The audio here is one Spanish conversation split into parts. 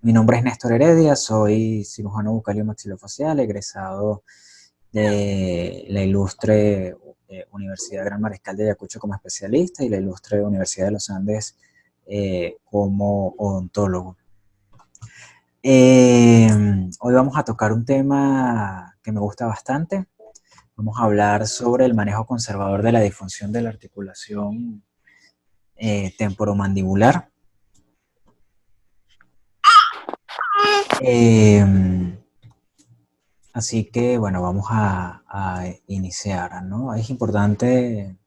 Mi nombre es Néstor Heredia, soy cirujano bucal y maxilofacial, egresado de la ilustre Universidad Gran Mariscal de Ayacucho como especialista y la ilustre Universidad de los Andes como odontólogo. Hoy vamos a tocar un tema que me gusta bastante. Vamos a hablar sobre el manejo conservador de la disfunción de la articulación temporomandibular. Eh, Así que, bueno, vamos a iniciar, ¿no? Es importante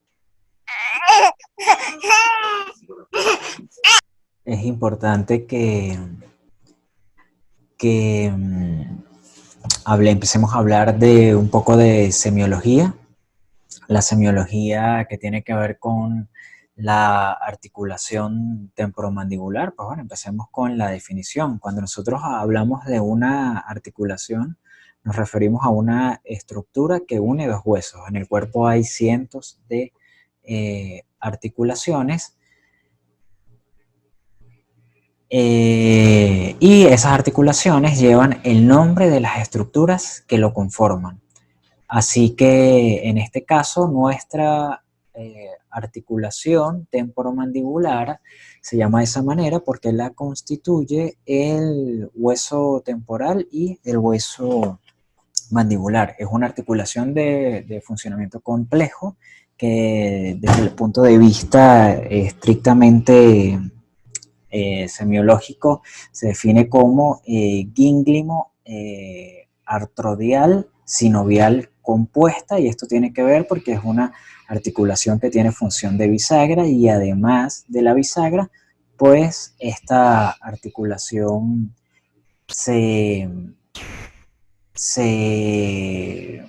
que empecemos a hablar de un poco de semiología, la semiología que tiene que ver con la articulación temporomandibular. Pues bueno, empecemos con la definición. Cuando nosotros hablamos de una articulación, nos referimos a una estructura que une dos huesos. En el cuerpo hay cientos de articulaciones y esas articulaciones llevan el nombre de las estructuras que lo conforman. Así que en este caso nuestra articulación temporomandibular se llama de esa manera porque la constituye el hueso temporal y el hueso mandibular. Es una articulación de funcionamiento complejo que desde el punto de vista estrictamente semiológico se define como gínglimo artrodial sinovial compuesta, y esto tiene que ver porque es una articulación que tiene función de bisagra, y además de la bisagra, pues esta articulación se, se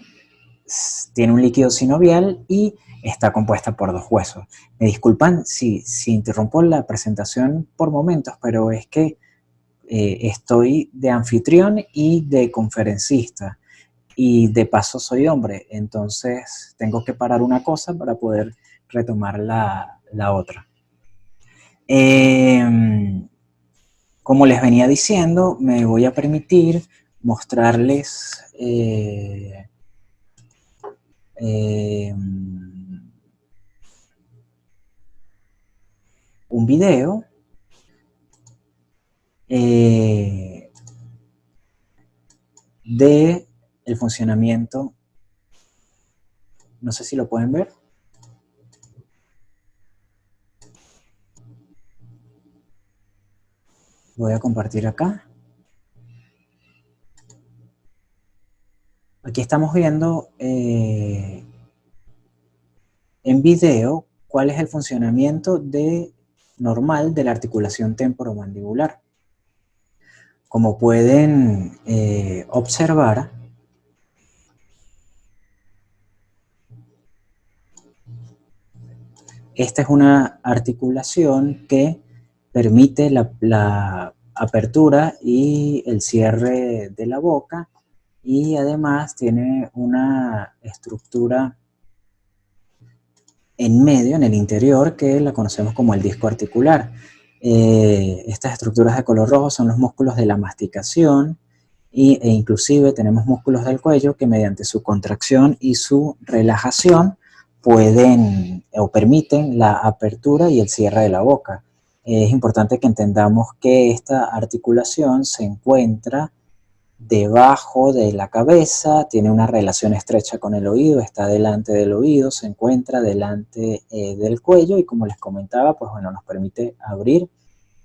tiene un líquido sinovial y está compuesta por dos huesos. Me disculpan si interrumpo la presentación por momentos, pero es que estoy de anfitrión y de conferencista, y de paso soy hombre, entonces tengo que parar una cosa para poder retomar la otra. Como les venía diciendo, me voy a permitir mostrarles eh, un video eh, de el funcionamiento. No sé si lo pueden ver. Voy a compartir acá. Aquí estamos viendo en video cuál es el funcionamiento normal de la articulación temporomandibular. Como pueden observar, esta es una articulación que permite la apertura y el cierre de la boca, y además tiene una estructura en medio, en el interior, que la conocemos como el disco articular. Estas estructuras de color rojo son los músculos de la masticación, e inclusive tenemos músculos del cuello que mediante su contracción y su relajación pueden o permiten la apertura y el cierre de la boca. Es importante que entendamos que esta articulación se encuentra debajo de la cabeza, tiene una relación estrecha con el oído, está delante del oído, se encuentra delante del cuello, y como les comentaba, pues bueno, nos permite abrir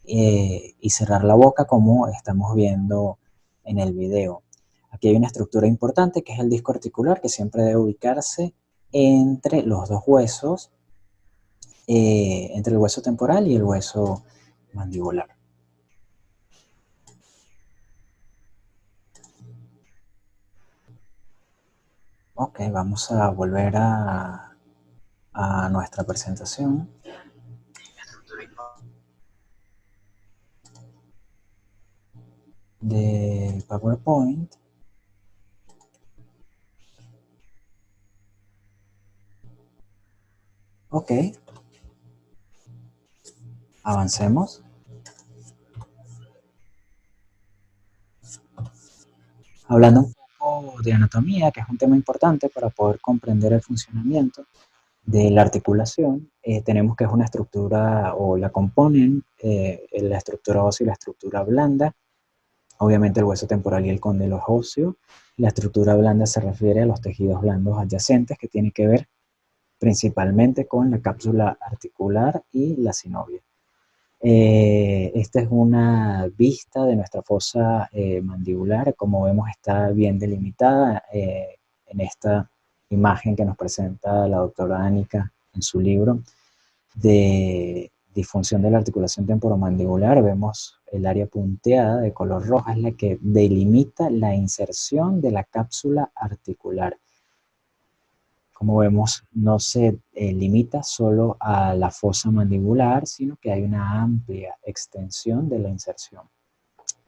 y cerrar la boca como estamos viendo en el video. Aquí hay una estructura importante que es el disco articular, que siempre debe ubicarse entre los dos huesos, entre el hueso temporal y el hueso mandibular. Ok, vamos a volver a nuestra presentación de PowerPoint. Ok, avancemos. Hablando un poco de anatomía, que es un tema importante para poder comprender el funcionamiento de la articulación, tenemos que es una estructura o la componen la estructura ósea y la estructura blanda. Obviamente el hueso temporal y el cóndilo es óseo. La estructura blanda se refiere a los tejidos blandos adyacentes que tiene que ver principalmente con la cápsula articular y la sinovia. Esta es una vista de nuestra fosa mandibular. Como vemos, está bien delimitada en esta imagen que nos presenta la doctora Ánica en su libro de disfunción de la articulación temporomandibular. Vemos el área punteada de color roja, es la que delimita la inserción de la cápsula articular. Como vemos, no se limita solo a la fosa mandibular, sino que hay una amplia extensión de la inserción.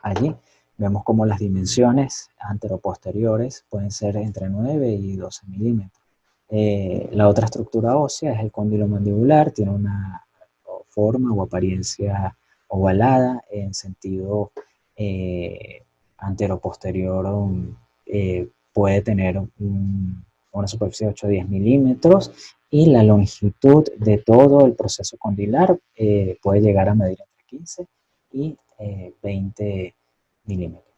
Allí vemos como las dimensiones anteroposteriores pueden ser entre 9 y 12 milímetros. La otra estructura ósea es el cóndilo mandibular, tiene una forma o apariencia ovalada en sentido anteroposterior, puede tener una superficie de 8 a 10 milímetros y la longitud de todo el proceso condilar puede llegar a medir entre 15 y 20 milímetros.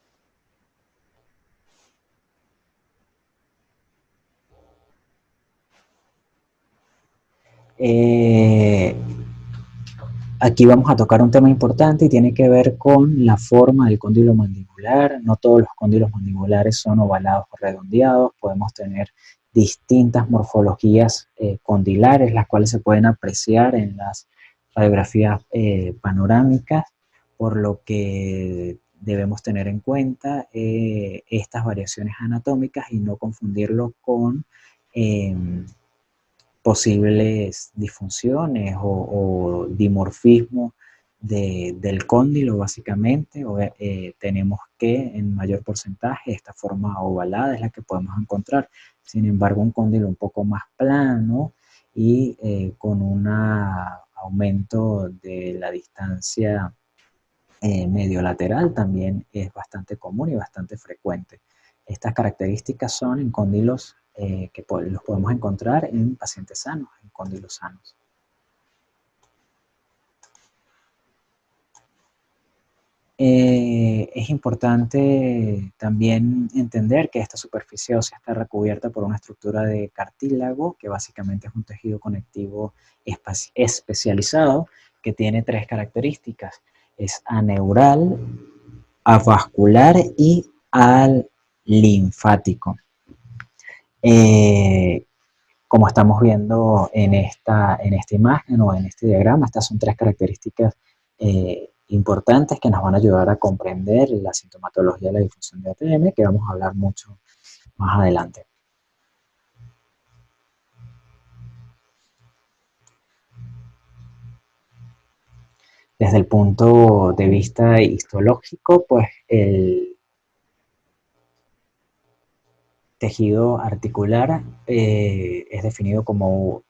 Eh, Aquí vamos a tocar un tema importante y tiene que ver con la forma del cóndilo mandibular. No todos los cóndilos mandibulares son ovalados o redondeados. Podemos tener distintas morfologías condilares, las cuales se pueden apreciar en las radiografías panorámicas, por lo que debemos tener en cuenta estas variaciones anatómicas y no confundirlo con posibles disfunciones o dimorfismo del cóndilo, básicamente. Tenemos que en mayor porcentaje esta forma ovalada es la que podemos encontrar. Sin embargo, un cóndilo un poco más plano y con un aumento de la distancia medio lateral también es bastante común y bastante frecuente. Estas características son en cóndilos que los podemos encontrar en pacientes sanos, en cóndilos sanos. Es importante también entender que esta superficie ósea está recubierta por una estructura de cartílago, que básicamente es un tejido conectivo especializado, que tiene tres características. Es aneural, avascular y al linfático. Eh, Como estamos viendo en esta imagen o en este diagrama, estas son tres características importantes que nos van a ayudar a comprender la sintomatología de la difusión de ATM, que vamos a hablar mucho más adelante. Desde el punto de vista histológico, pues el tejido articular es definido como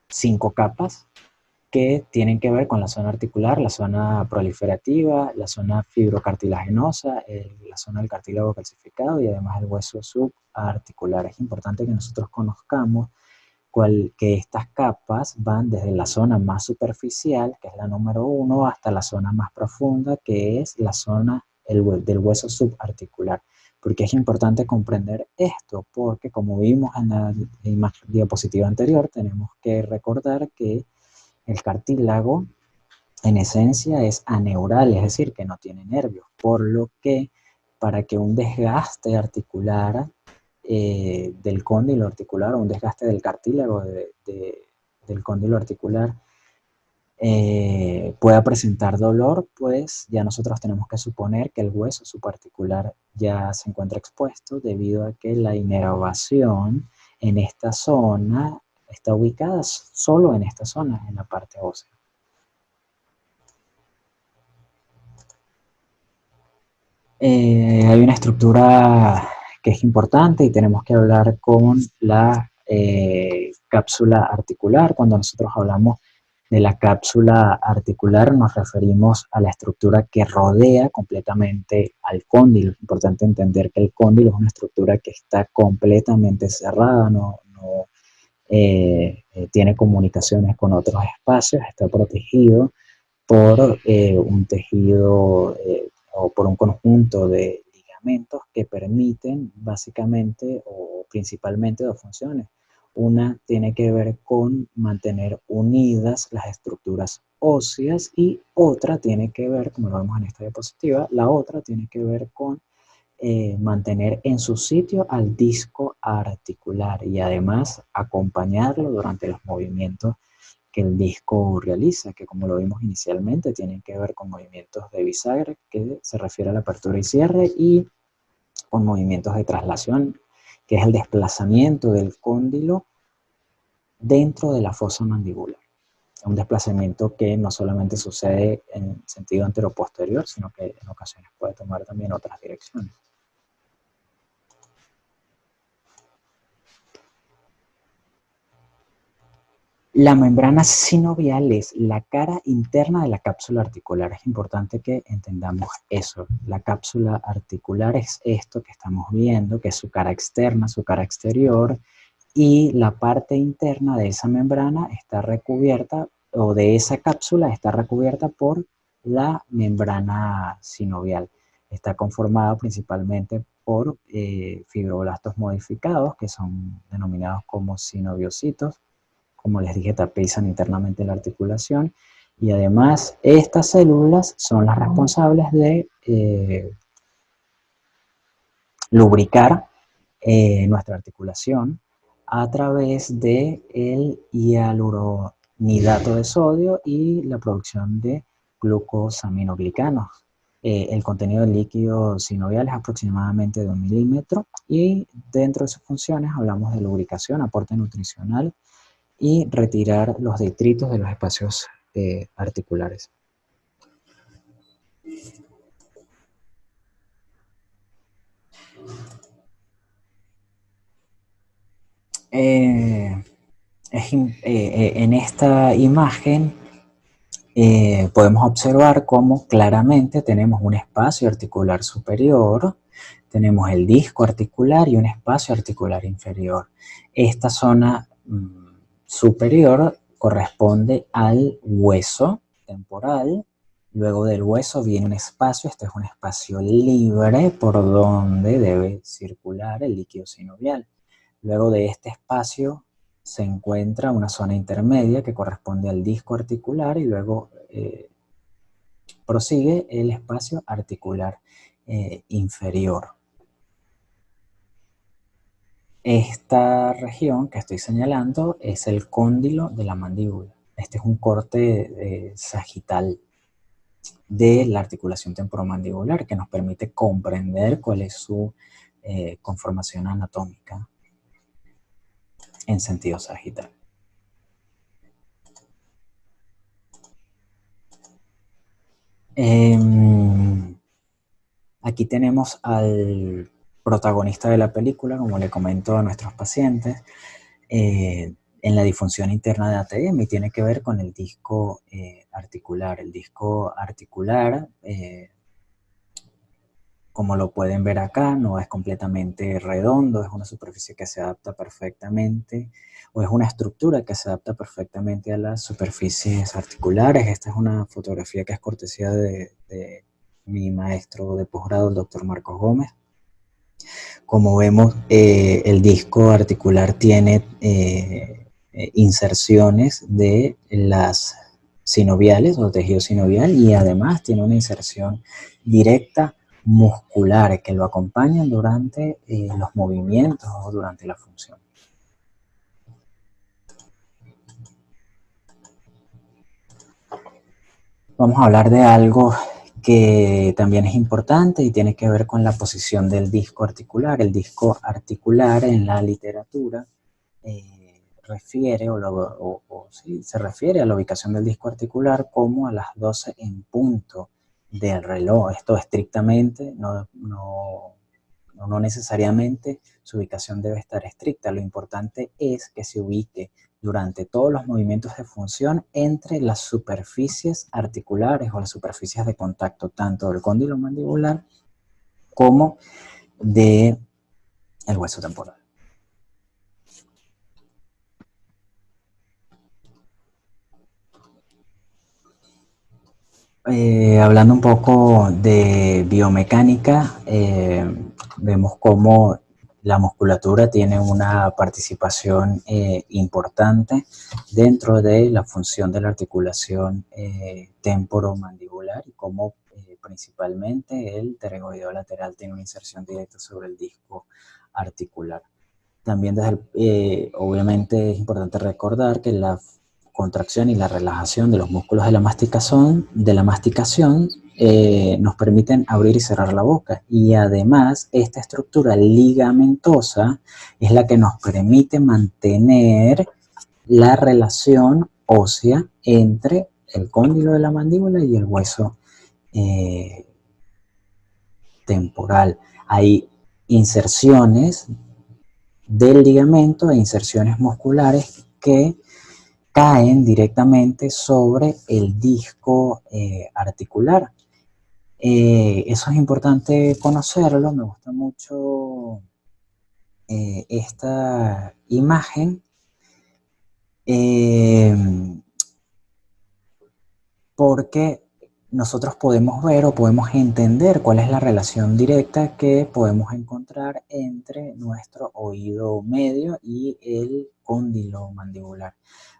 5 capas que tienen que ver con la zona articular, la zona proliferativa, la zona fibrocartilaginosa, la zona del cartílago calcificado y además el hueso subarticular. Es importante que nosotros conozcamos que estas capas van desde la zona más superficial, que es la número 1, hasta la zona más profunda, que es la zona del hueso subarticular. Porque es importante comprender esto, porque como vimos en la diapositiva anterior, tenemos que recordar que el cartílago en esencia es aneural, es decir, que no tiene nervios, por lo que para que un desgaste articular del cóndilo articular o un desgaste del cartílago del cóndilo articular pueda presentar dolor, pues ya nosotros tenemos que suponer que el hueso subarticular ya se encuentra expuesto debido a que la inervación en esta zona está ubicada solo en esta zona, en la parte ósea. Hay una estructura que es importante y tenemos que hablar con la cápsula articular. Cuando nosotros hablamos De la cápsula articular nos referimos a la estructura que rodea completamente al cóndilo. Es importante entender que el cóndilo es una estructura que está completamente cerrada, no tiene comunicaciones con otros espacios, está protegido por un tejido o por un conjunto de ligamentos que permiten básicamente o principalmente dos funciones. Una tiene que ver con mantener unidas las estructuras óseas y otra tiene que ver, como lo vemos en esta diapositiva, la otra tiene que ver con mantener en su sitio al disco articular y además acompañarlo durante los movimientos que el disco realiza, que como lo vimos inicialmente, tienen que ver con movimientos de bisagra, que se refiere a la apertura y cierre, y con movimientos de traslación, que es el desplazamiento del cóndilo dentro de la fosa mandibular. Un desplazamiento que no solamente sucede en sentido anteroposterior, sino que en ocasiones puede tomar también otras direcciones. La membrana sinovial es la cara interna de la cápsula articular. Es importante que entendamos eso. La cápsula articular es esto que estamos viendo, que es su cara externa, su cara exterior, y la parte interna de esa membrana está recubierta, o de esa cápsula está recubierta por la membrana sinovial. Está conformada principalmente por fibroblastos modificados, que son denominados como sinoviocitos, como les dije, tapizan internamente la articulación y además estas células son las responsables de lubricar nuestra articulación a través del hialuronidato de sodio y la producción de glucosaminoglicanos. El contenido del líquido sinovial es aproximadamente de 1 milímetro y dentro de sus funciones hablamos de lubricación, aporte nutricional y retirar los detritos de los espacios articulares. En esta imagen podemos observar cómo claramente tenemos un espacio articular superior, tenemos el disco articular y un espacio articular inferior. Esta zona superior corresponde al hueso temporal. Luego del hueso viene un espacio, este es un espacio libre por donde debe circular el líquido sinovial. Luego de este espacio se encuentra una zona intermedia que corresponde al disco articular y luego prosigue el espacio articular inferior. Esta región que estoy señalando es el cóndilo de la mandíbula. Este es un corte sagital de la articulación temporomandibular que nos permite comprender cuál es su conformación anatómica en sentido sagital. Aquí tenemos al protagonista de la película, como le comento a nuestros pacientes, en la disfunción interna de ATM y tiene que ver con el disco articular. El disco articular, como lo pueden ver acá, no es completamente redondo, es una superficie que se adapta perfectamente, o es una estructura que se adapta perfectamente a las superficies articulares. Esta es una fotografía que es cortesía de mi maestro de posgrado, el doctor Marcos Gómez. Como vemos, el disco articular tiene inserciones de las sinoviales o tejido sinovial y además tiene una inserción directa muscular que lo acompañan durante los movimientos o durante la función. Vamos a hablar de algo que también es importante y tiene que ver con la posición del disco articular. El disco articular en la literatura se refiere a la ubicación del disco articular como a las 12 en punto del reloj. Esto estrictamente no no necesariamente su ubicación debe estar estricta. Lo importante es que se ubique durante todos los movimientos de función entre las superficies articulares o las superficies de contacto, tanto del cóndilo mandibular como del hueso temporal. Hablando un poco de biomecánica, vemos cómo la musculatura tiene una participación importante dentro de la función de la articulación temporomandibular y cómo principalmente el pterygoideo lateral tiene una inserción directa sobre el disco articular. También obviamente es importante recordar que la contracción y la relajación de los músculos de la masticación nos permiten abrir y cerrar la boca. Y además, esta estructura ligamentosa es la que nos permite mantener la relación ósea entre el cóndilo de la mandíbula y el hueso temporal. Hay inserciones del ligamento e inserciones musculares que caen directamente sobre el disco articular. Eso es importante conocerlo, me gusta mucho esta imagen porque nosotros podemos ver o podemos entender cuál es la relación directa que podemos encontrar entre nuestro oído medio y el cóndilo mandibular.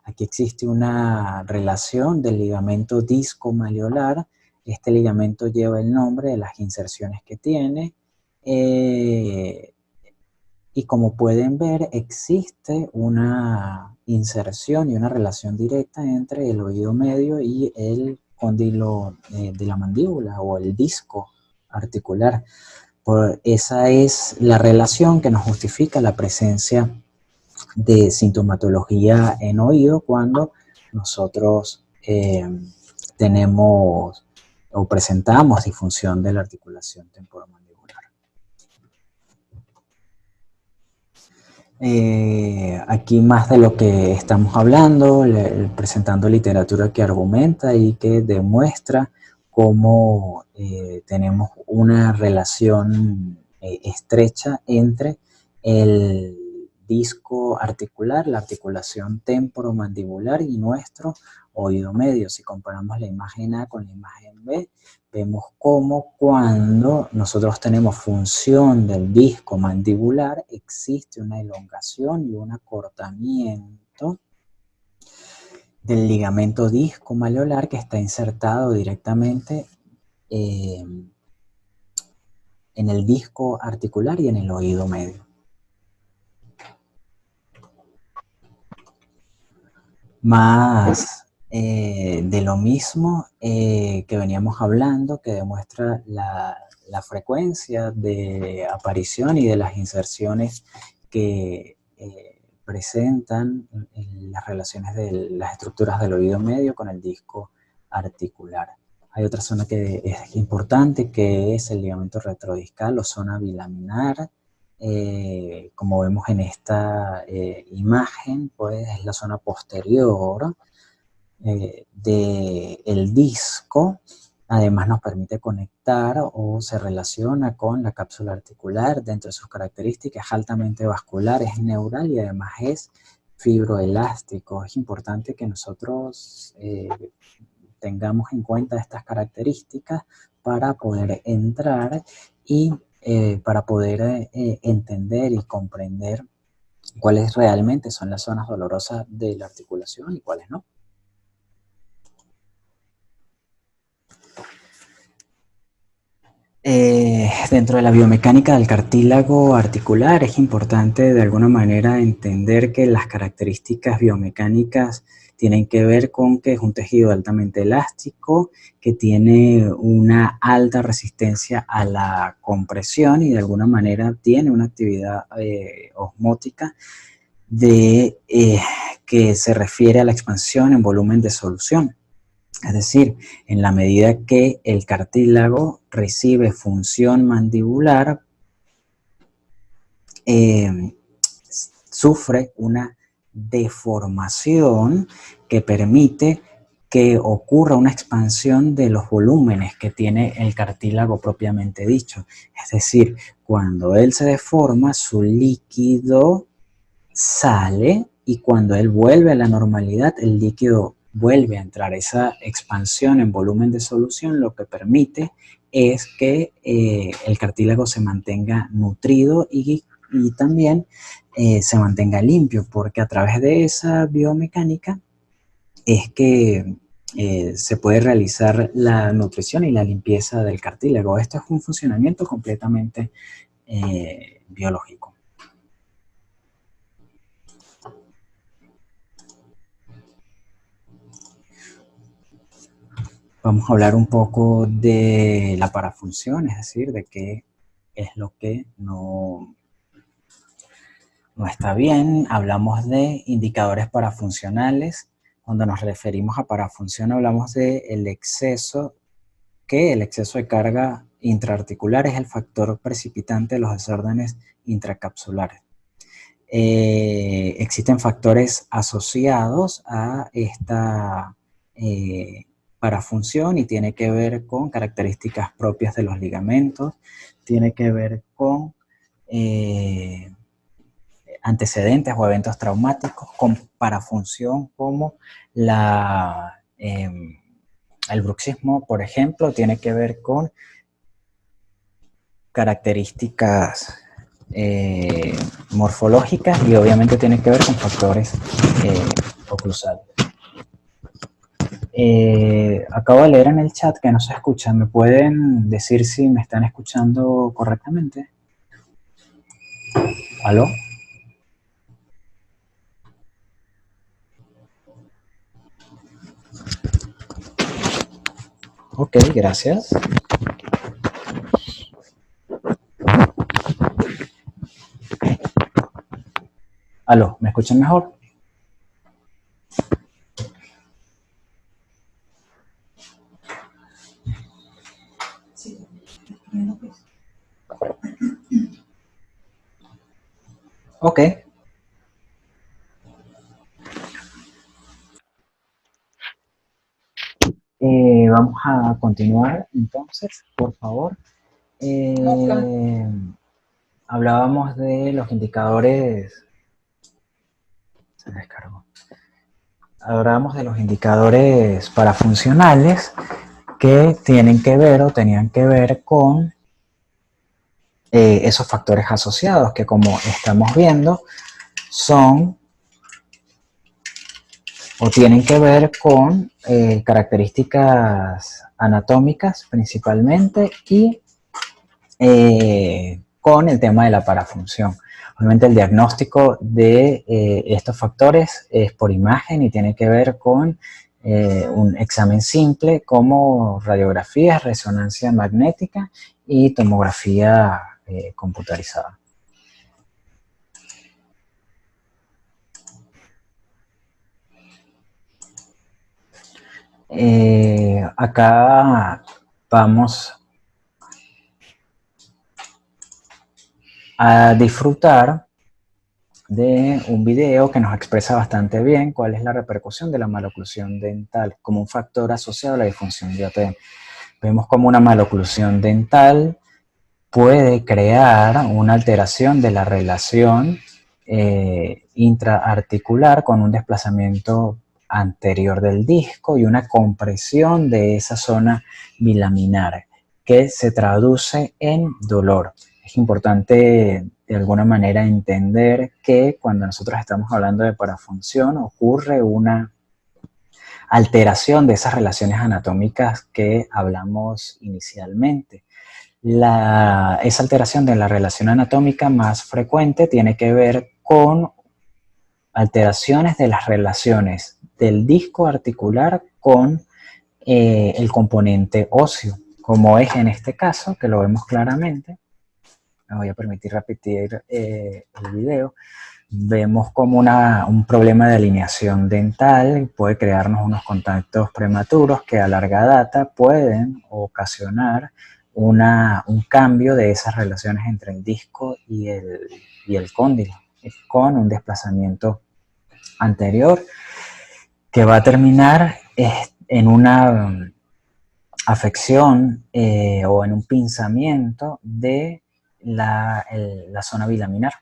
Aquí existe una relación del ligamento disco-malleolar. Este ligamento lleva el nombre de las inserciones que tiene. Y como pueden ver, existe una inserción y una relación directa entre el oído medio y el cóndilo de la mandíbula o el disco articular. Esa es la relación que nos justifica la presencia de sintomatología en oído cuando nosotros tenemos o presentamos disfunción de la articulación temporomandibular. Aquí más de lo que estamos hablando, presentando literatura que argumenta y que demuestra cómo tenemos una relación estrecha entre el disco articular, la articulación temporomandibular y nuestro oído medio. Si comparamos la imagen A con la imagen B, vemos cómo cuando nosotros tenemos función del disco mandibular existe una elongación y un acortamiento del ligamento disco malleolar que está insertado directamente en el disco articular y en el oído medio. Más de lo mismo que veníamos hablando, que demuestra la frecuencia de aparición y de las inserciones que presentan las relaciones de las estructuras del oído medio con el disco articular. Hay otra zona que es importante, que es el ligamento retrodiscal o zona bilaminar. Como vemos en esta imagen, pues es la zona posterior del disco. Además nos permite conectar o se relaciona con la cápsula articular. Dentro de sus características es altamente vascular, es neural y además es fibroelástico. Es importante que nosotros tengamos en cuenta estas características para poder entrar y para poder entender y comprender cuáles realmente son las zonas dolorosas de la articulación y cuáles no. Dentro de la biomecánica del cartílago articular es importante de alguna manera entender que las características biomecánicas tienen que ver con que es un tejido altamente elástico, que tiene una alta resistencia a la compresión y de alguna manera tiene una actividad osmótica que se refiere a la expansión en volumen de solución. Es decir, en la medida que el cartílago recibe función mandibular, sufre una deformación que permite que ocurra una expansión de los volúmenes que tiene el cartílago propiamente dicho. Es decir, cuando él se deforma, su líquido sale y cuando él vuelve a la normalidad, el líquido vuelve a entrar. Esa expansión en volumen de solución lo que permite es que el cartílago se mantenga nutrido y también se mantenga limpio, porque a través de esa biomecánica es que se puede realizar la nutrición y la limpieza del cartílago. Esto es un funcionamiento completamente biológico. Vamos a hablar un poco de la parafunción, es decir, de qué es lo que no está bien. Hablamos de indicadores parafuncionales. Cuando nos referimos a parafunción hablamos de el exceso de carga intraarticular es el factor precipitante de los desórdenes intracapsulares. Existen factores asociados a esta parafunción y tiene que ver con características propias de los ligamentos, tiene que ver con antecedentes o eventos traumáticos, con parafunción como el bruxismo, por ejemplo, tiene que ver con características morfológicas y obviamente tiene que ver con factores oclusales. Acabo de leer en el chat que no se escucha. ¿Me pueden decir si me están escuchando correctamente? ¿Aló? Ok, gracias. ¿Aló? ¿Me escuchan mejor? Ok. Vamos a continuar entonces, por favor. Hablábamos de los indicadores. Se descargó. Hablábamos de los indicadores parafuncionales que tienen que ver o tenían que ver con esos factores asociados que, como estamos viendo, son o tienen que ver con características anatómicas principalmente y con el tema de la parafunción. Obviamente el diagnóstico de estos factores es por imagen y tiene que ver con un examen simple como radiografía, resonancia magnética y tomografía computarizada. Acá vamos a disfrutar de un video que nos expresa bastante bien cuál es la repercusión de la maloclusión dental como un factor asociado a la disfunción de OT. Vemos como una maloclusión dental puede crear una alteración de la relación intraarticular con un desplazamiento anterior del disco y una compresión de esa zona bilaminar que se traduce en dolor. Es importante de alguna manera entender que cuando nosotros estamos hablando de parafunción ocurre una alteración de esas relaciones anatómicas que hablamos inicialmente. Esa alteración de la relación anatómica más frecuente tiene que ver con alteraciones de las relaciones del disco articular con el componente óseo, como es en este caso, que lo vemos claramente. Me voy a permitir repetir el video. Vemos como un problema de alineación dental puede crearnos unos contactos prematuros que a larga data pueden ocasionar un cambio de esas relaciones entre el disco y el cóndilo, con un desplazamiento anterior que va a terminar en una afección o en un pinzamiento de la zona bilaminar.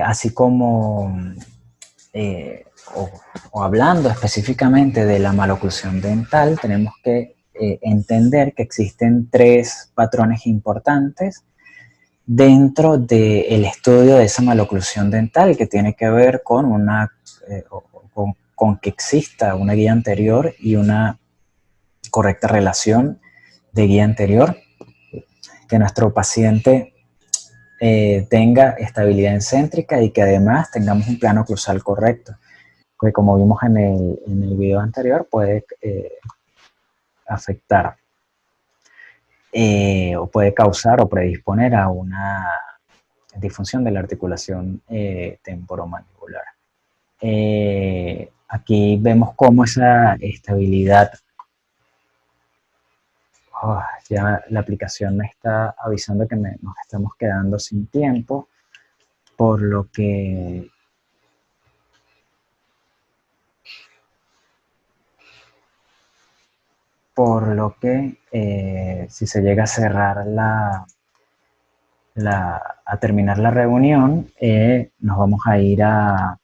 Así como, o hablando específicamente de la maloclusión dental, tenemos que entender que existen 3 patrones importantes dentro del estudio de esa maloclusión dental, que tiene que ver con con que exista una guía anterior y una correcta relación de guía anterior, que nuestro paciente tenga estabilidad encéntrica y que además tengamos un plano oclusal correcto, que como vimos en el video anterior puede afectar o puede causar o predisponer a una disfunción de la articulación temporomandibular. Aquí vemos cómo esa estabilidad, ya la aplicación me está avisando que nos estamos quedando sin tiempo, por lo que si se llega a cerrar a terminar la reunión, nos vamos a ir a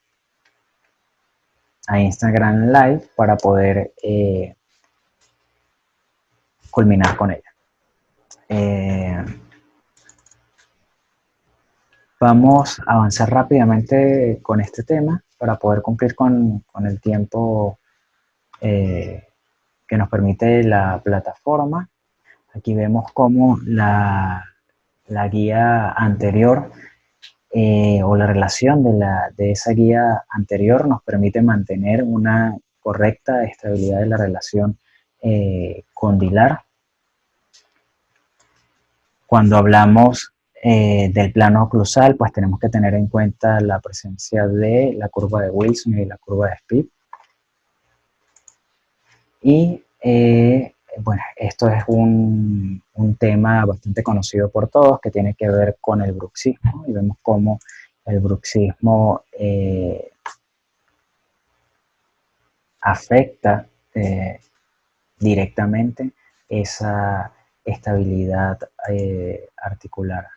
Instagram Live para poder culminar con ella. Vamos a avanzar rápidamente con este tema para poder cumplir con el tiempo que nos permite la plataforma. Aquí vemos cómo la guía anterior o la relación de esa guía anterior nos permite mantener una correcta estabilidad de la relación condilar. Cuando hablamos del plano oclusal, pues tenemos que tener en cuenta la presencia de la curva de Wilson y la curva de Speed. Y bueno, esto es un tema bastante conocido por todos que tiene que ver con el bruxismo, y vemos cómo el bruxismo afecta directamente esa estabilidad articular.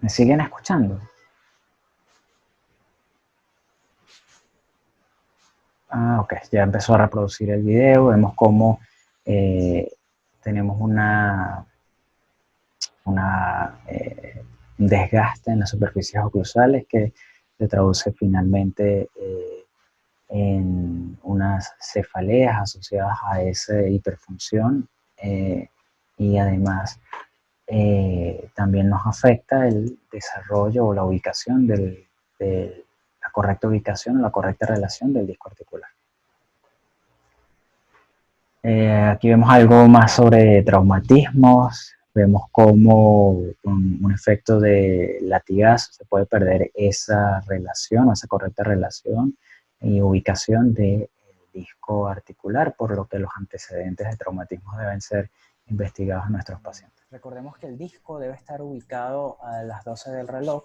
¿Me siguen escuchando? Ok, ya empezó a reproducir el video. Vemos cómo tenemos un desgaste en las superficies oclusales que se traduce finalmente en unas cefaleas asociadas a esa hiperfunción y además también nos afecta el desarrollo o la ubicación de la correcta ubicación o la correcta relación del disco articular. Aquí vemos algo más sobre traumatismos. Vemos cómo con un efecto de latigazo se puede perder esa relación o esa correcta relación y ubicación del disco articular, por lo que los antecedentes de traumatismos deben ser investigados en nuestros pacientes. Recordemos que el disco debe estar ubicado a las 12 del reloj.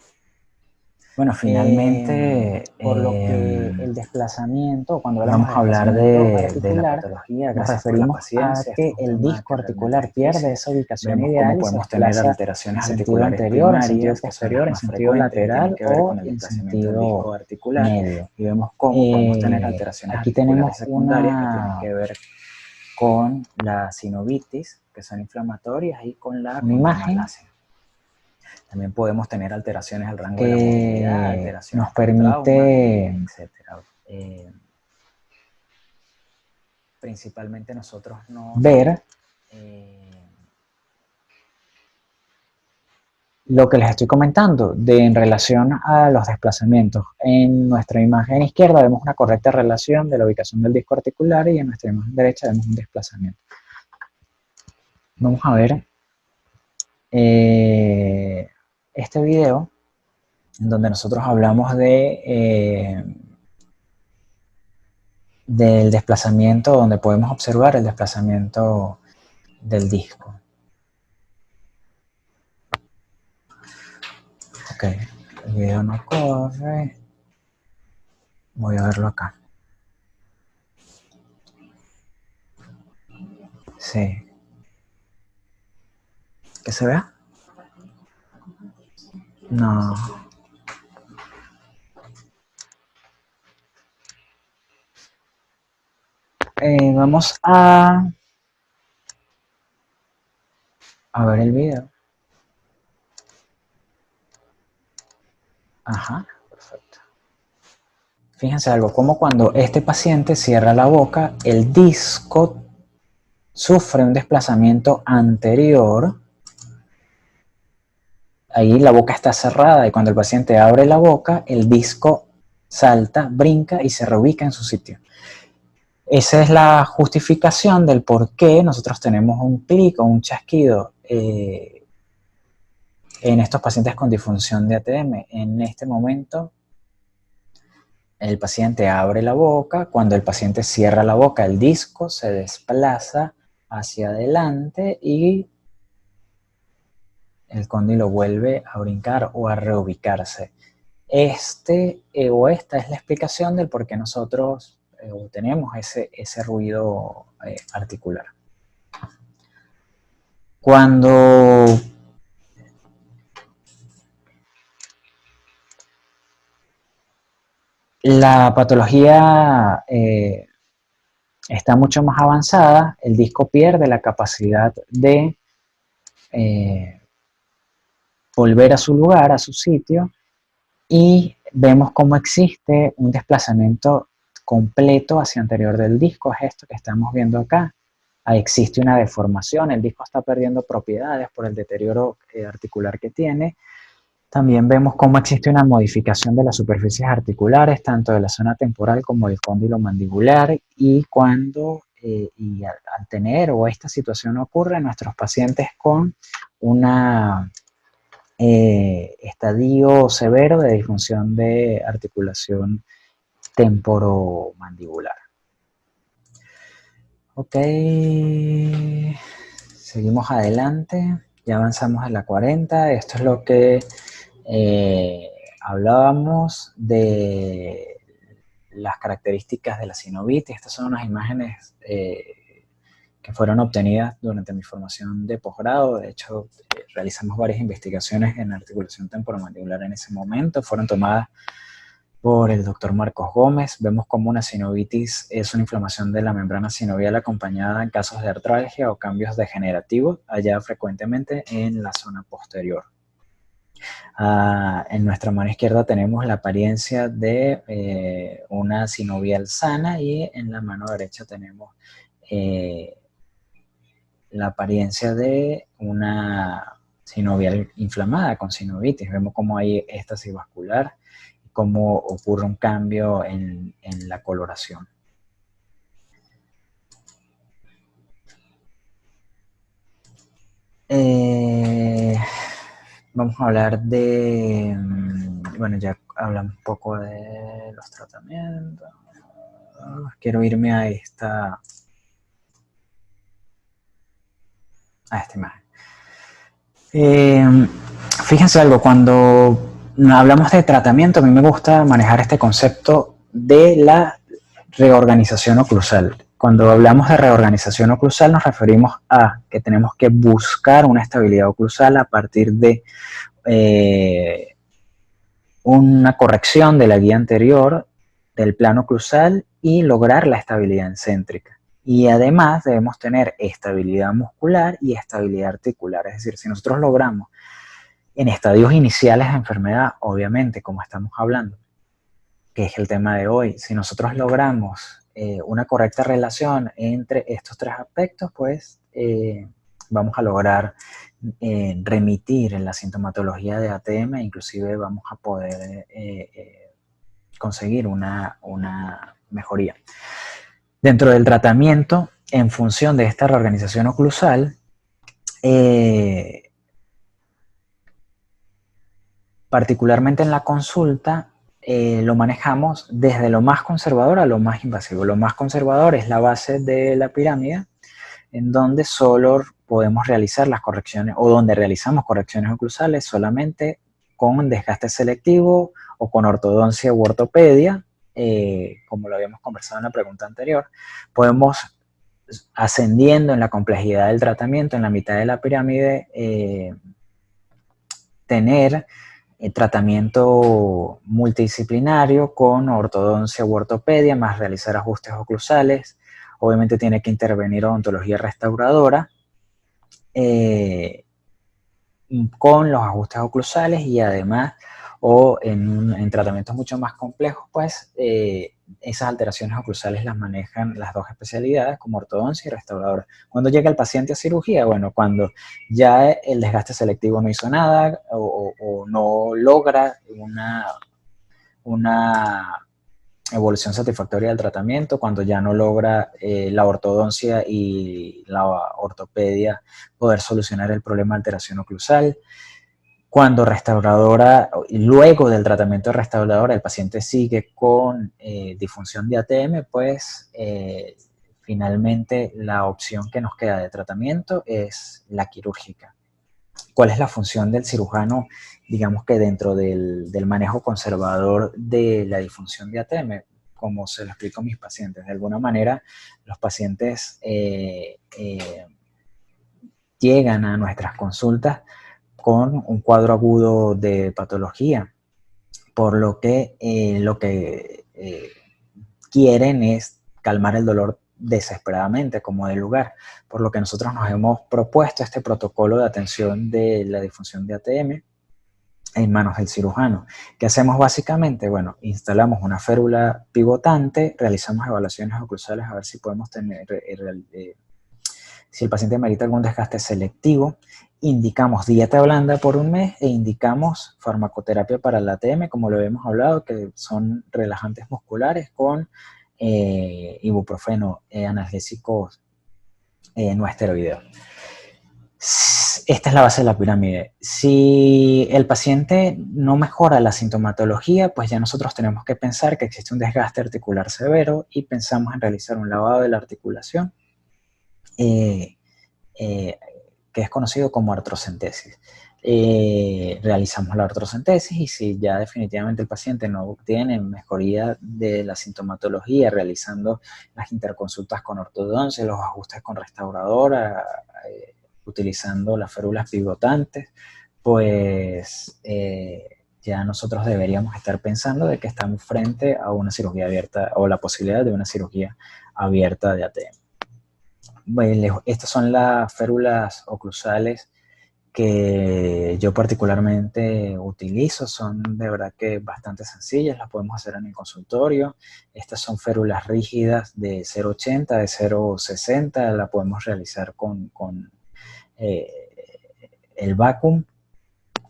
Bueno, finalmente, por lo que el desplazamiento, cuando vamos a hablar de la patología, nos referimos a que el disco articular pierde esa ubicación ideal y podemos tener alteraciones en sentido anterior, en sentido posterior, en sentido lateral o en sentido medio. Y vemos cómo podemos tener alteraciones aquí tenemos secundarias que tienen que ver con la sinovitis, que son inflamatorias, y con la imagen. También podemos tener alteraciones al rango de la movilidad, alteraciones nos permite, etcétera. Principalmente nosotros no ver lo que les estoy comentando en relación a los desplazamientos. En nuestra imagen izquierda vemos una correcta relación de la ubicación del disco articular y en nuestra imagen derecha vemos un desplazamiento. Vamos a ver este video en donde nosotros hablamos del desplazamiento, donde podemos observar el desplazamiento del disco. Ok, el video no corre. Voy a verlo acá. Sí. ¿Que se vea? No. Vamos a ver el video. Ajá, perfecto. Fíjense algo, como cuando este paciente cierra la boca, el disco sufre un desplazamiento anterior. Ahí la boca está cerrada y cuando el paciente abre la boca, el disco salta, brinca y se reubica en su sitio. Esa es la justificación del por qué nosotros tenemos un clic o un chasquido en estos pacientes con disfunción de ATM. En este momento, el paciente abre la boca. Cuando el paciente cierra la boca, el disco se desplaza hacia adelante y el cóndilo vuelve a brincar o a reubicarse. Esta es la explicación del por qué nosotros tenemos ese ruido articular. Cuando la patología está mucho más avanzada, el disco pierde la capacidad de volver a su lugar, a su sitio, y vemos cómo existe un desplazamiento completo hacia anterior del disco. Es esto que estamos viendo acá. Ahí existe una deformación, el disco está perdiendo propiedades por el deterioro articular que tiene. También vemos cómo existe una modificación de las superficies articulares, tanto de la zona temporal como del cóndilo mandibular, y cuando al tener o esta situación ocurre en nuestros pacientes con una estadio severo de disfunción de articulación temporomandibular. Ok, seguimos adelante, ya avanzamos a la 40, esto es lo que hablábamos de las características de la sinovitis. Estas son unas imágenes que fueron obtenidas durante mi formación de posgrado. De hecho, realizamos varias investigaciones en articulación temporomandibular en ese momento. Fueron tomadas por el doctor Marcos Gómez. Vemos como una sinovitis es una inflamación de la membrana sinovial acompañada en casos de artralgia o cambios degenerativos, hallada frecuentemente en la zona posterior. En nuestra mano izquierda tenemos la apariencia de una sinovial sana y en la mano derecha tenemos la apariencia de una sinovial inflamada con sinovitis. Vemos cómo hay éstasis vascular y cómo ocurre un cambio en la coloración. Vamos a hablar de, bueno, ya hablamos un poco de los tratamientos. Quiero irme a esta imagen. Fíjense algo, cuando hablamos de tratamiento, a mí me gusta manejar este concepto de la reorganización oclusal. Cuando hablamos de reorganización oclusal nos referimos a que tenemos que buscar una estabilidad oclusal a partir de una corrección de la guía anterior del plano oclusal y lograr la estabilidad encéntrica. Y además debemos tener estabilidad muscular y estabilidad articular. Es decir, si nosotros logramos en estadios iniciales de enfermedad, obviamente, como estamos hablando, que es el tema de hoy, si nosotros logramos una correcta relación entre estos tres aspectos, pues vamos a lograr remitir en la sintomatología de ATM e inclusive vamos a poder conseguir una mejoría. Dentro del tratamiento, en función de esta reorganización oclusal, Particularmente en la consulta, lo manejamos desde lo más conservador a lo más invasivo. Lo más conservador es la base de la pirámide, en donde solo podemos realizar las correcciones, o donde realizamos correcciones oclusales solamente con desgaste selectivo o con ortodoncia u ortopedia, como lo habíamos conversado en la pregunta anterior. Podemos, ascendiendo en la complejidad del tratamiento, en la mitad de la pirámide, tener tratamiento multidisciplinario con ortodoncia u ortopedia, más realizar ajustes oclusales. Obviamente tiene que intervenir odontología restauradora con los ajustes oclusales, y además, o en tratamientos mucho más complejos, pues esas alteraciones oclusales las manejan las dos especialidades como ortodoncia y restauradora. Cuando llega el paciente a cirugía, bueno, cuando ya el desgaste selectivo no hizo nada o no logra una evolución satisfactoria del tratamiento, cuando ya no logra la ortodoncia y la ortopedia poder solucionar el problema de alteración oclusal. Cuando restauradora, luego del tratamiento de restauradora, el paciente sigue con disfunción de ATM, pues finalmente la opción que nos queda de tratamiento es la quirúrgica. ¿Cuál es la función del cirujano, digamos que dentro del manejo conservador de la disfunción de ATM? Como se lo explico a mis pacientes, de alguna manera los pacientes llegan a nuestras consultas con un cuadro agudo de patología, por lo que quieren es calmar el dolor desesperadamente, como de lugar, por lo que nosotros nos hemos propuesto este protocolo de atención de la disfunción de ATM en manos del cirujano. ¿Qué hacemos básicamente? Bueno, instalamos una férula pivotante, realizamos evaluaciones oclusales a ver si podemos tener, si el paciente merita algún desgaste selectivo, indicamos dieta blanda por un mes e indicamos farmacoterapia para el ATM, como lo hemos hablado, que son relajantes musculares con ibuprofeno, analgésicos no esteroideos. Esta es la base de la pirámide. Si el paciente no mejora la sintomatología, pues ya nosotros tenemos que pensar que existe un desgaste articular severo y pensamos en realizar un lavado de la articulación, que es conocido como artrocentesis. Realizamos la artrocentesis, y si ya definitivamente el paciente no obtiene mejoría de la sintomatología realizando las interconsultas con ortodoncia, los ajustes con restauradora, utilizando las férulas pivotantes, pues ya nosotros deberíamos estar pensando de que estamos frente a una cirugía abierta o la posibilidad de una cirugía abierta de ATM. Bueno, estas son las férulas oclusales que yo particularmente utilizo. Son de verdad que bastante sencillas, las podemos hacer en el consultorio. Estas son férulas rígidas de 0,80, de 0,60, la podemos realizar con el vacuum,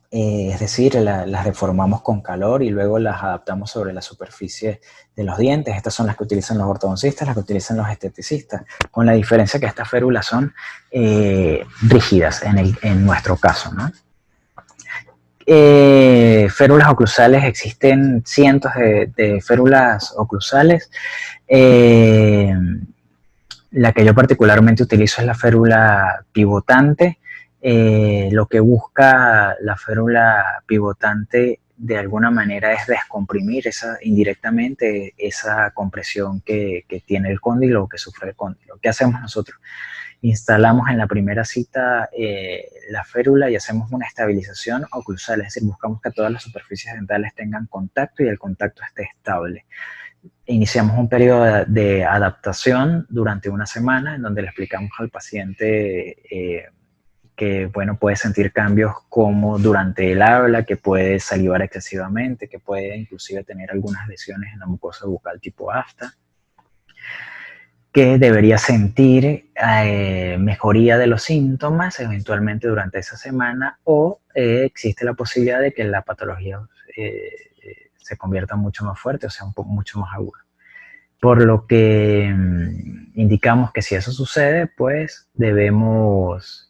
es decir, las deformamos con calor y luego las adaptamos sobre la superficie de los dientes. Estas son las que utilizan los ortodoncistas, las que utilizan los esteticistas, con la diferencia que estas férulas son rígidas en nuestro caso, ¿no? Férulas oclusales, existen cientos de férulas oclusales. La que yo particularmente utilizo es la férula pivotante. Lo que busca la férula pivotante de alguna manera es descomprimir indirectamente esa compresión que tiene el cóndilo o que sufre el cóndilo. ¿Qué hacemos nosotros? Instalamos en la primera cita la férula y hacemos una estabilización oclusal, es decir, buscamos que todas las superficies dentales tengan contacto y el contacto esté estable. Iniciamos un periodo de adaptación durante una semana en donde le explicamos al paciente que bueno, puede sentir cambios como durante el habla, que puede salivar excesivamente, que puede inclusive tener algunas lesiones en la mucosa bucal tipo afta, que debería sentir mejoría de los síntomas eventualmente durante esa semana, o existe la posibilidad de que la patología se convierta mucho más fuerte, o sea, mucho más aguda. Por lo que indicamos que si eso sucede, pues debemos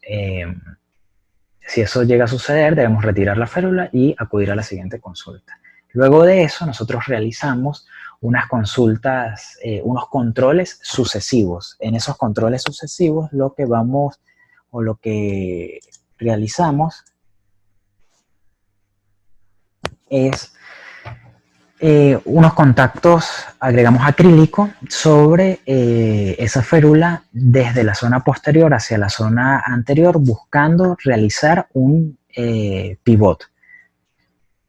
Si eso llega a suceder, debemos retirar la férula y acudir a la siguiente consulta. Luego de eso, nosotros realizamos unas consultas, unos controles sucesivos. En esos controles sucesivos, lo que vamos o lo que realizamos es unos contactos, agregamos acrílico sobre esa férula desde la zona posterior hacia la zona anterior, buscando realizar un pivot.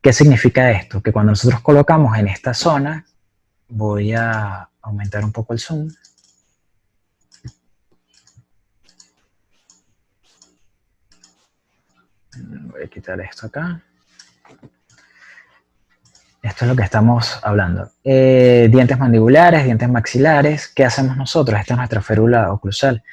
¿Qué significa esto? Que cuando nosotros colocamos en esta zona, voy a aumentar un poco el zoom. Voy a quitar esto acá. Esto es lo que estamos hablando. Dientes mandibulares, dientes maxilares. ¿Qué hacemos nosotros? Esta es nuestra férula oclusal.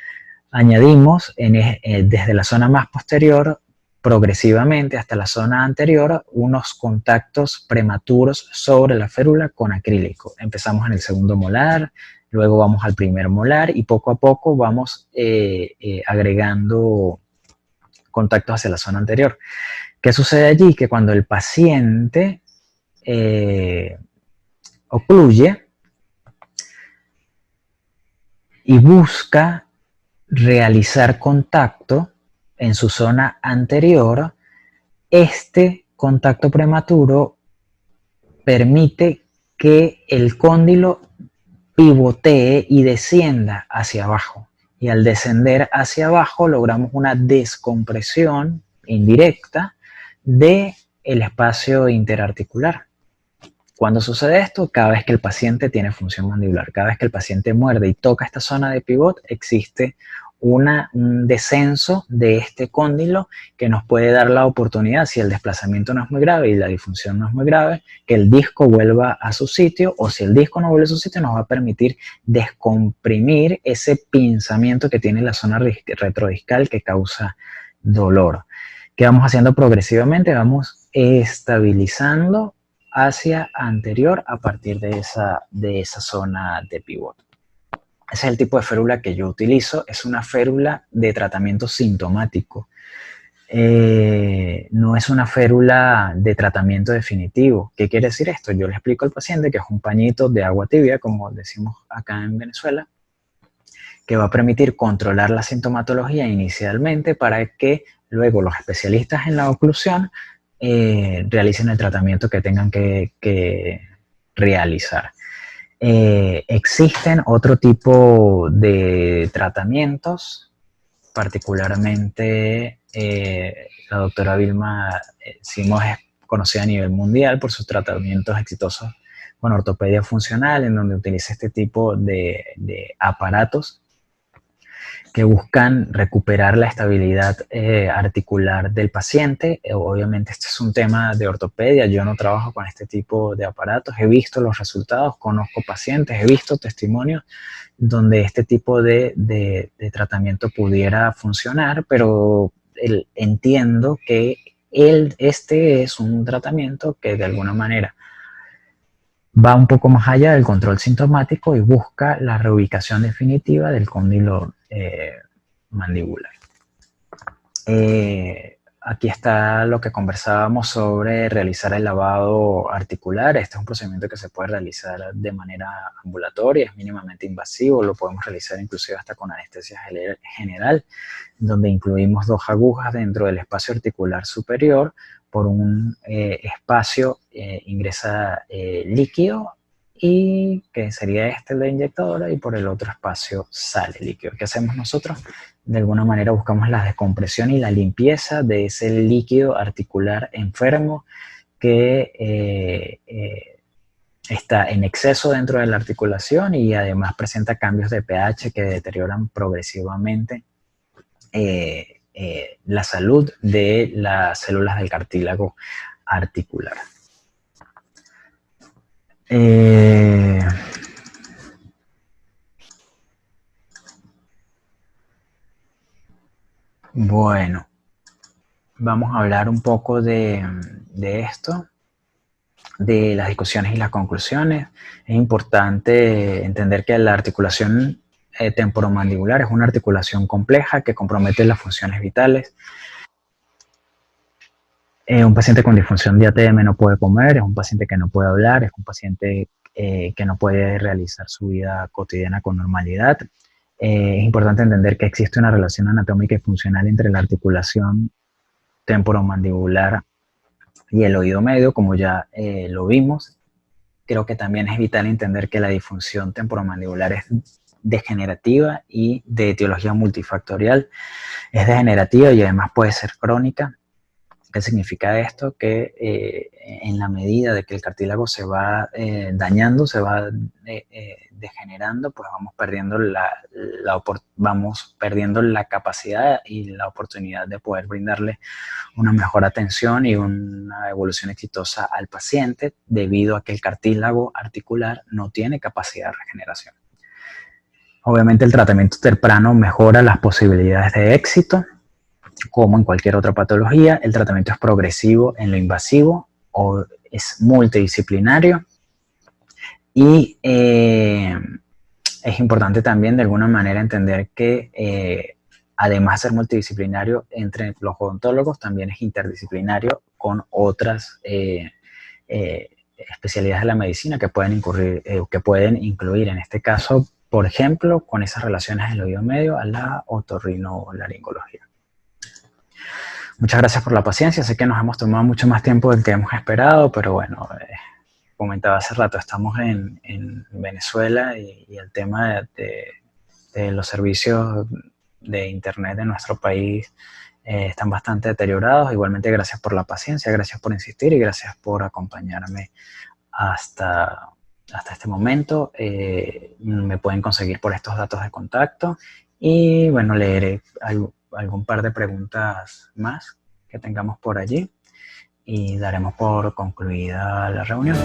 Añadimos desde la zona más posterior, progresivamente hasta la zona anterior, unos contactos prematuros sobre la férula con acrílico. Empezamos en el segundo molar, luego vamos al primer molar y poco a poco vamos agregando contactos hacia la zona anterior. ¿Qué sucede allí? Que cuando el paciente ocluye y busca realizar contacto en su zona anterior, este contacto prematuro permite que el cóndilo pivotee y descienda hacia abajo. Y al descender hacia abajo logramos una descompresión indirecta del espacio interarticular. Cuando sucede esto, cada vez que el paciente tiene función mandibular, cada vez que el paciente muerde y toca esta zona de pivot, existe un descenso de este cóndilo que nos puede dar la oportunidad, si el desplazamiento no es muy grave y la disfunción no es muy grave, que el disco vuelva a su sitio, o si el disco no vuelve a su sitio, nos va a permitir descomprimir ese pinzamiento que tiene la zona retrodiscal que causa dolor. ¿Qué vamos haciendo progresivamente? Vamos estabilizando hacia anterior a partir de esa zona de pivot. Ese es el tipo de férula que yo utilizo. Es una férula de tratamiento sintomático. No es una férula de tratamiento definitivo. ¿Qué quiere decir esto? Yo le explico al paciente que es un pañito de agua tibia, como decimos acá en Venezuela, que va a permitir controlar la sintomatología inicialmente para que luego los especialistas en la oclusión realicen el tratamiento que tengan que realizar. Existen otro tipo de tratamientos, particularmente la doctora Vilma Simos es conocida a nivel mundial por sus tratamientos exitosos con ortopedia funcional, en donde utiliza este tipo de aparatos que buscan recuperar la estabilidad articular del paciente. Obviamente este es un tema de ortopedia, yo no trabajo con este tipo de aparatos, he visto los resultados, conozco pacientes, he visto testimonios donde este tipo de tratamiento pudiera funcionar, pero entiendo que este es un tratamiento que de alguna manera va un poco más allá del control sintomático y busca la reubicación definitiva del cóndilo mandibular. Aquí está lo que conversábamos sobre realizar el lavado articular. Este es un procedimiento que se puede realizar de manera ambulatoria, es mínimamente invasivo, lo podemos realizar inclusive hasta con anestesia general, donde incluimos 2 agujas dentro del espacio articular superior. Por un espacio ingresa líquido, y que sería este el de inyectadora, y por el otro espacio sale líquido. ¿Qué hacemos nosotros? De alguna manera buscamos la descompresión y la limpieza de ese líquido articular enfermo que está en exceso dentro de la articulación y además presenta cambios de pH que deterioran progresivamente la salud de las células del cartílago articular. Bueno, vamos a hablar un poco de esto, de las discusiones y las conclusiones. Es importante entender que la articulación temporomandibular es una articulación compleja que compromete las funciones vitales. Un paciente con disfunción de ATM no puede comer, es un paciente que no puede hablar, es un paciente que no puede realizar su vida cotidiana con normalidad. Es importante entender que existe una relación anatómica y funcional entre la articulación temporomandibular y el oído medio, como ya lo vimos. Creo que también es vital entender que la disfunción temporomandibular es degenerativa y de etiología multifactorial. Es degenerativa y además puede ser crónica. ¿Qué significa esto? Que en la medida de que el cartílago se va dañando, se va degenerando, pues vamos perdiendo la capacidad y la oportunidad de poder brindarle una mejor atención y una evolución exitosa al paciente debido a que el cartílago articular no tiene capacidad de regeneración. Obviamente el tratamiento temprano mejora las posibilidades de éxito. Como en cualquier otra patología, el tratamiento es progresivo en lo invasivo o es multidisciplinario y es importante también de alguna manera entender que además de ser multidisciplinario entre los odontólogos, también es interdisciplinario con otras especialidades de la medicina que pueden incluir en este caso, por ejemplo, con esas relaciones del oído medio a la otorrinolaringología. Muchas gracias por la paciencia, sé que nos hemos tomado mucho más tiempo del que hemos esperado, pero bueno, comentaba hace rato, estamos en Venezuela y el tema de los servicios de internet de nuestro país están bastante deteriorados. Igualmente, gracias por la paciencia, gracias por insistir y gracias por acompañarme hasta este momento. Me pueden conseguir por estos datos de contacto y bueno, leeré algún par de preguntas más que tengamos por allí y daremos por concluida la reunión.